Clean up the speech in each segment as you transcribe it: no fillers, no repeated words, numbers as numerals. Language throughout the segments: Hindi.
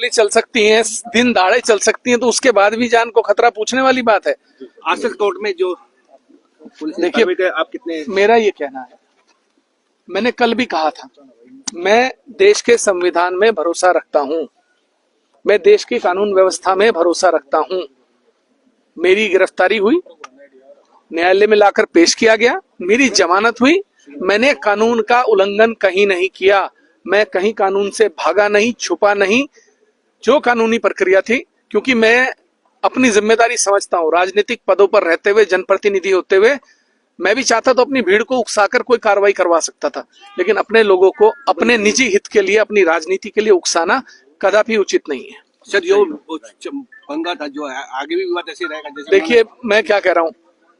चल सकती हैं, दिन दहाड़े चल सकती हैं, तो उसके बाद भी जान को खतरा पूछने वाली बात है। आज तक कोर्ट में जो देखिए, आप कितने, मेरा ये कहना है, मैंने कल भी कहा था, मैं देश के संविधान में भरोसा रखता हूं, मैं देश की कानून व्यवस्था में भरोसा रखता हूं। मेरी गिरफ्तारी हुई, न्यायालय में लाकर पेश किया गया, मेरी जमानत हुई, मैंने कानून का उल्लंघन कहीं नहीं किया, मैं कहीं कानून से भागा नहीं, छुपा नहीं, जो कानूनी प्रक्रिया थी, क्योंकि मैं अपनी जिम्मेदारी समझता हूं। राजनीतिक पदों पर रहते हुए, जनप्रतिनिधि होते हुए, मैं भी चाहता तो अपनी भीड़ को उकसाकर कोई कार्रवाई करवा सकता था, लेकिन अपने लोगों को अपने निजी हित के लिए, अपनी राजनीति के लिए उकसाना कदापि उचित नहीं है। सर जो पंगा था, जो आगे भी विवाद ऐसे रहेगा जैसे, देखिए, मैं क्या कह रहा हूं,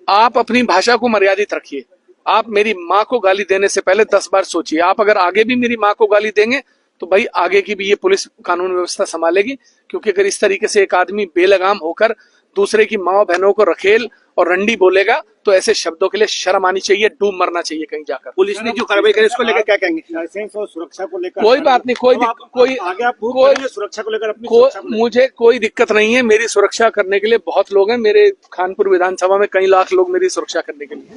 आप अपनी भाषा को मर्यादित रखिए। आप मेरी माँ को गाली देने से पहले 10 बार सोचिए। आप अगर आगे भी मेरी माँ को गाली देंगे तो भाई आगे की भी ये पुलिस कानून व्यवस्था संभालेगी, क्योंकि अगर इस तरीके से एक आदमी बेलगाम होकर दूसरे की माँ बहनों को रखेल और रंडी बोलेगा तो ऐसे शब्दों के लिए शर्म आनी चाहिए, डूब मरना चाहिए कहीं जाकर। पुलिस ने जो कार्रवाई करी उसको लेकर क्या कहेंगे? लाइसेंस और सुरक्षा को लेकर कोई बात नहीं, कोई आगे आप सुरक्षा को लेकर मुझे कोई दिक्कत नहीं है। मेरी सुरक्षा करने के लिए बहुत लोग हैं। मेरे खानपुर विधानसभा में कई लाख लोग मेरी सुरक्षा करने के लिए।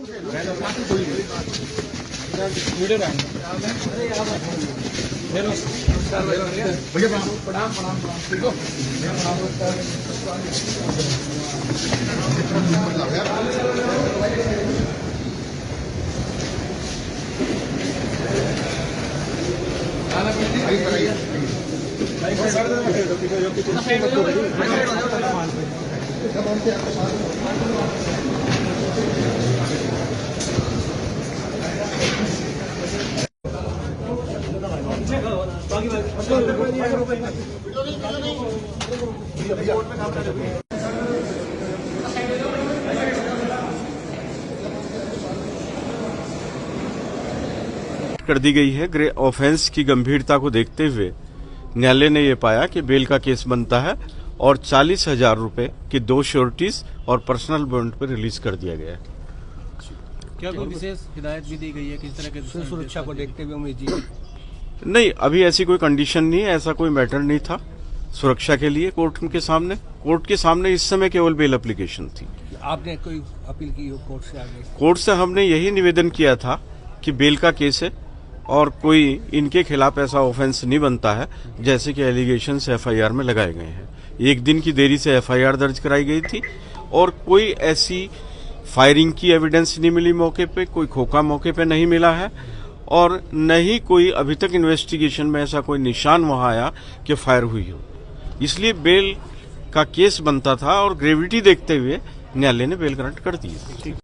कर दी गई है। ग्रे ऑफेंस की गंभीरता को देखते हुए न्यायालय ने यह पाया कि बेल का केस बनता है और 40,000 रुपए की 2 श्योरिटीज और पर्सनल बॉन्ड पर रिलीज कर दिया गया है। क्या कोई विशेष हिदायत भी दी गई है किस तरह के सुरक्षा को देखते हुए उम्मीद जी? नहीं, अभी ऐसी कोई कंडीशन नहीं है, ऐसा कोई मैटर नहीं था सुरक्षा के लिए। कोर्ट के सामने इस समय केवल बेल एप्लीकेशन थी। आपने कोई अपील की हो कोर्ट से आगे? कोर्ट से हमने यही निवेदन किया था कि बेल का केस है और कोई इनके खिलाफ ऐसा ऑफेंस नहीं बनता है जैसे कि एलिगेशन एफआईआर में लगाए गए हैं। 1 दिन की देरी से एफआईआर दर्ज कराई गई थी और कोई ऐसी फायरिंग की एविडेंस नहीं मिली मौके पे, कोई खोखा मौके पे नहीं मिला है और न ही कोई अभी तक इन्वेस्टिगेशन में ऐसा कोई निशान वहां आया कि फायर हुई हो। इसलिए बेल का केस बनता था और ग्रेविटी देखते हुए न्यायालय ने बेल ग्रांट कर दी।